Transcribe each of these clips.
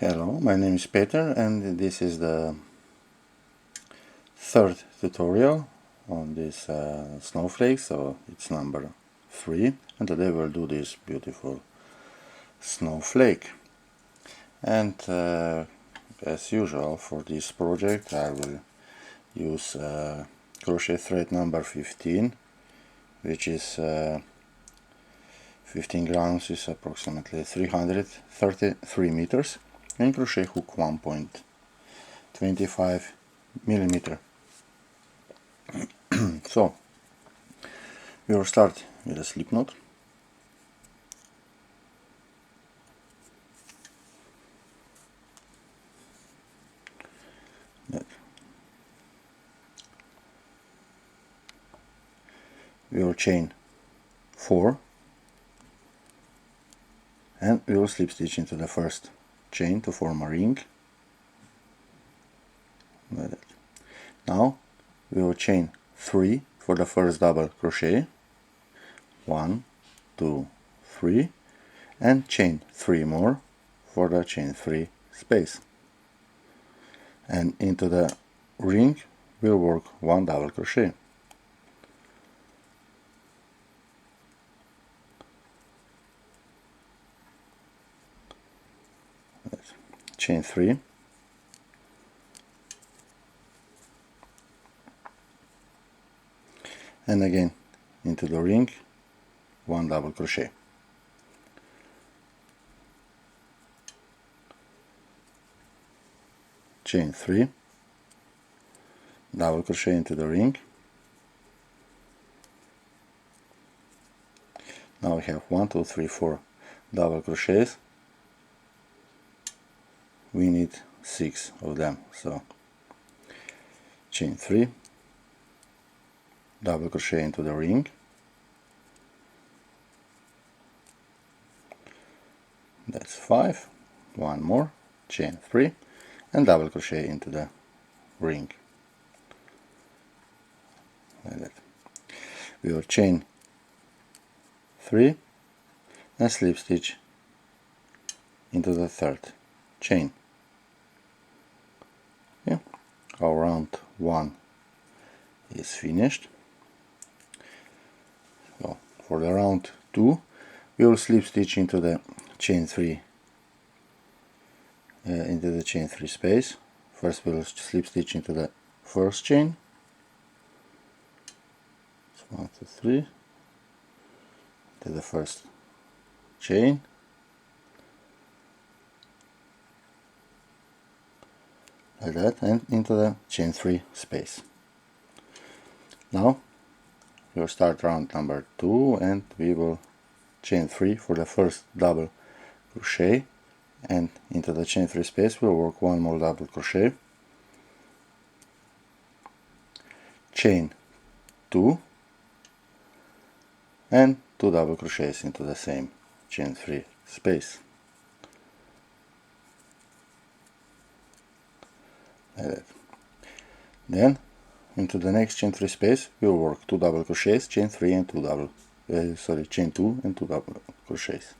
Hello, my name is Peter and this is the third tutorial on this snowflake, so it's number 3, and today we'll do this beautiful snowflake. And as usual for this project I will use crochet thread number 15, which is 15 grams is approximately 333 meters, and crochet hook 1.25 millimeter. So we will start with a slip knot. We will chain 4 and we will slip stitch into the first chain to form a ring. Like that. Now we will chain 3 for the first double crochet, 1, 2, 3, and chain 3 more for the chain 3 space, and into the ring we'll work 1 double crochet. Chain 3, and again into the ring 1 double crochet. Chain 3, double crochet into the ring. Now we have 1, 2, 3, 4 double crochets. We need 6 of them, so chain 3, double crochet into the ring, that's 5, 1 more, chain 3, and double crochet into the ring, like that. We will chain 3 and slip stitch into the third chain. Our round 1 is finished. So for the round 2 we will slip stitch into the chain 3 space. First we will slip stitch into the first chain. So 1, 2, 3 to the first chain, like that, and into the chain 3 space. Now we'll start round number 2 and we will chain 3 for the first double crochet, and into the chain 3 space we'll work 1 more double crochet, chain 2 and 2 double crochets into the same chain 3 space, like that. Then into the next chain 3 space we'll work 2 double crochets, chain 3 and 2 double chain 2 and 2 double crochets.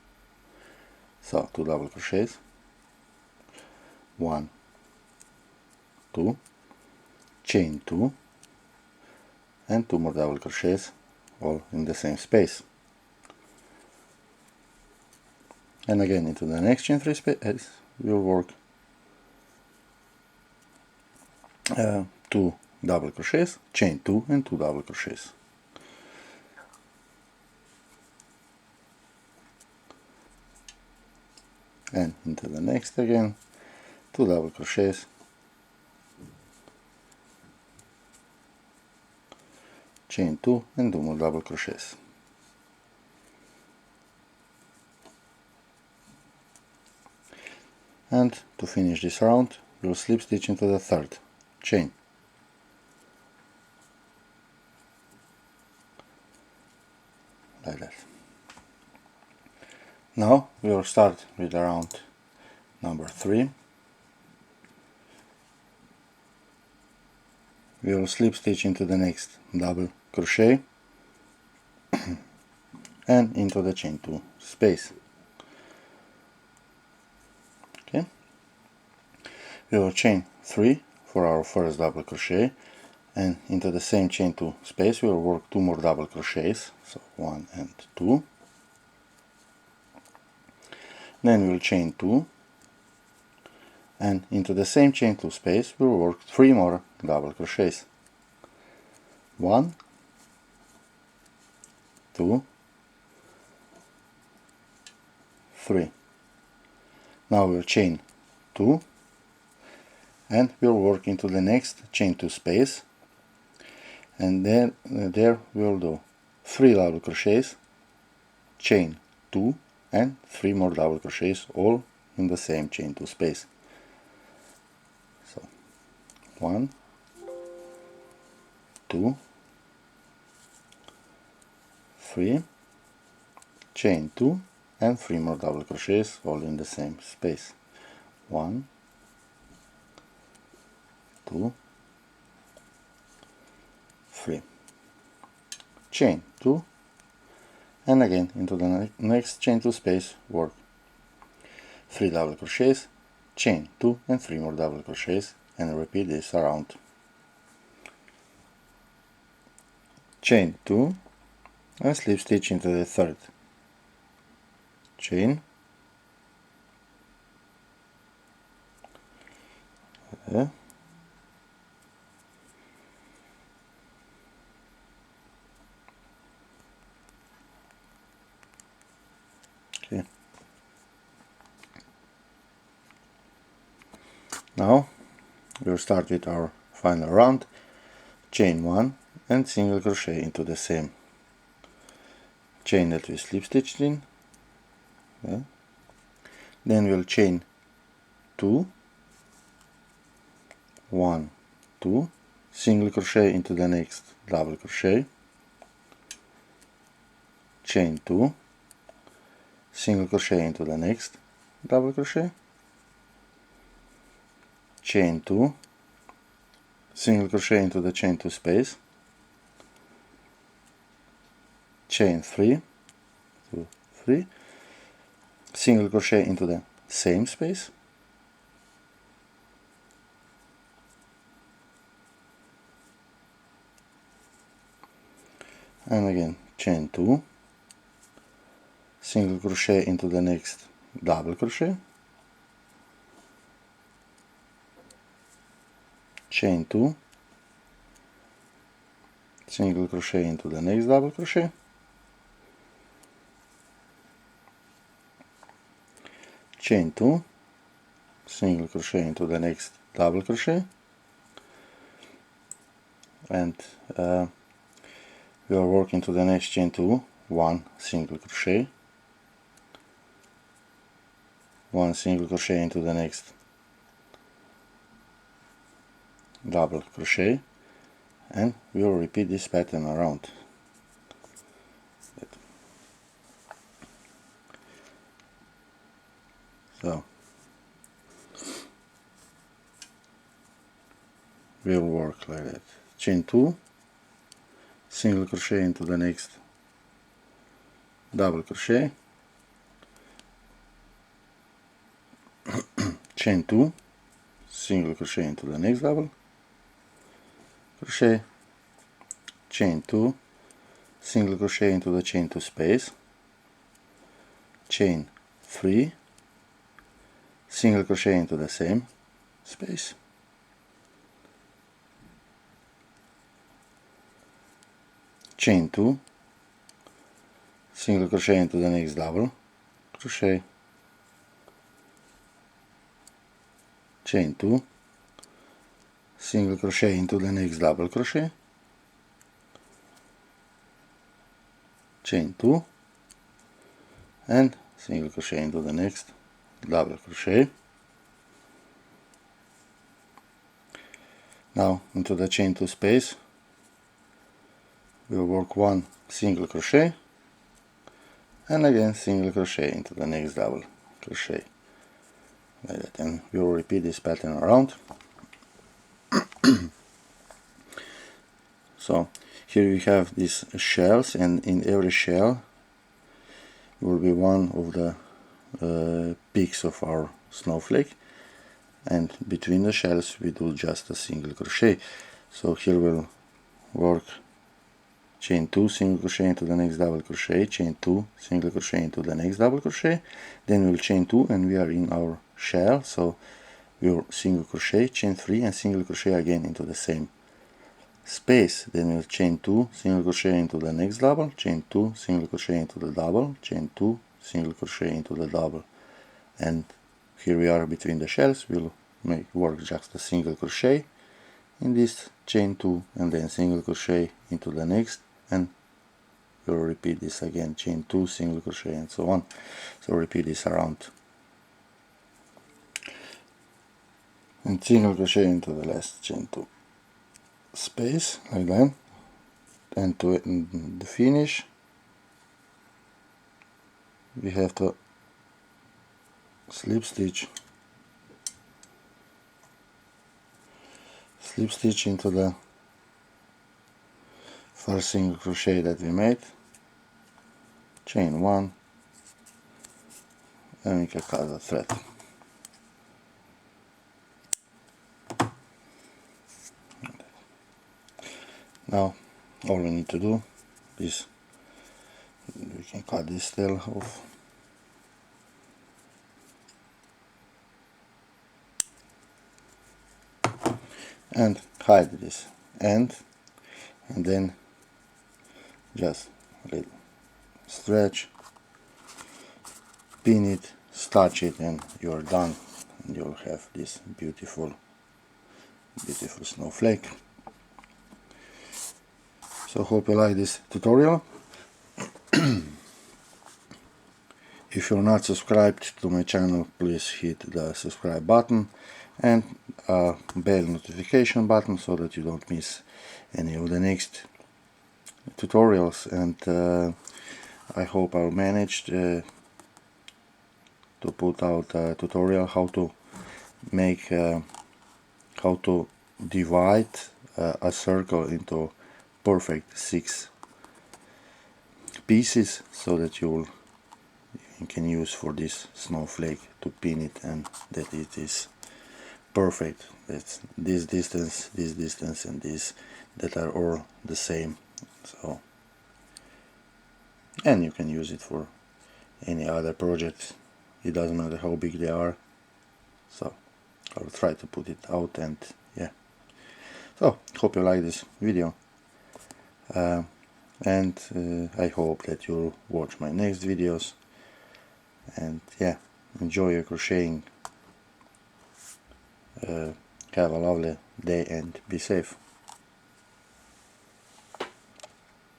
So 2 double crochets, 1, 2, chain 2 and 2 more double crochets, all in the same space. And again into the next chain 3 space we'll work 2 double crochets, chain 2 and 2 double crochets. And into the next again 2 double crochets, chain 2 and 2 more double crochets. And to finish this round we'll slip stitch into the third chain. Like that. Now we will start with the round number 3. We will slip stitch into the next double crochet and into the chain 2 space. Okay, we will chain 3 for our first double crochet, and into the same chain 2 space we will work 2 more double crochets, so 1 and 2. Then we will chain 2, and into the same chain 2 space we will work 3 more double crochets, 1, 2, 3. Now we'll chain 2, and we'll work into the next chain 2 space, and then there we'll do 3 double crochets, chain 2, and 3 more double crochets, all in the same chain 2 space. So 1, 2, 3, chain 2, and 3 more double crochets, all in the same space. 1, 2, 3, chain 2, and again into the next chain 2 space work 3 double crochets, chain 2, and 3 more double crochets, and repeat this around. Chain 2, and slip stitch into the third chain, okay. Now we'll start with our final round. Chain 1 and single crochet into the same chain that we slip stitched in, okay. Then we'll chain 2, 1, 2, single crochet into the next double crochet, chain 2, single crochet into the next double crochet, chain 2, single crochet into the chain 2 space, chain 3, 2, 3, single crochet into the same space, and again chain 2, single crochet into the next double crochet, chain 2, single crochet into the next double crochet, chain 2, single crochet into the next double crochet, and we are working to the next chain 2, 1 single crochet, 1 single crochet into the next double crochet, and we will repeat this pattern around. So we'll work like that. Chain 2, single crochet into the next double crochet, chain 2, single crochet into the next double crochet, chain 2, single crochet into the chain 2 space, chain 3, single crochet into the same space, chain 2, single crochet into the next double crochet, chain 2, single crochet into the next double crochet, chain 2, and single crochet into the next double crochet. Now into the chain 2 space we'll work 1 single crochet, and again single crochet into the next double crochet, like that, and we'll repeat this pattern around. So here we have these shells, and in every shell will be one of the peaks of our snowflake, and between the shells we do just a single crochet. So here we'll work chain 2, single crochet into the next double crochet, chain 2, single crochet into the next double crochet, then we'll chain 2 and we are in our shell. So we'll single crochet, chain 3 and single crochet again into the same space. Then we'll chain 2, single crochet into the next double, chain 2, single crochet into the double, chain 2, single crochet into the double, and here we are between the shells. We'll work just a single crochet in this, chain 2 and then single crochet into the next, and we'll repeat this again, chain 2, single crochet, and so on. So repeat this around and single crochet into the last chain 2 space, like that, and to the finish we have to slip stitch into the first single crochet that we made, chain 1, and we can cut the thread. Now all we need to do is we can cut this tail off, and hide this end, and then just a little stretch, pin it, starch it, and you're done, and you'll have this beautiful snowflake. So hope you like this tutorial. If you're not subscribed to my channel, please hit the subscribe button and bell notification button so that you don't miss any of the next tutorials. And I hope I'll manage to put out a tutorial how to make how to divide a circle into perfect 6 pieces, so that you can use for this snowflake to pin it, and that it is perfect. That's this distance and this, that are all the same. So, and you can use it for any other project, it doesn't matter how big they are. So I'll try to put it out, and yeah, so hope you like this video, and I hope that you'll watch my next videos, and yeah, enjoy your crocheting. Have a lovely day and be safe.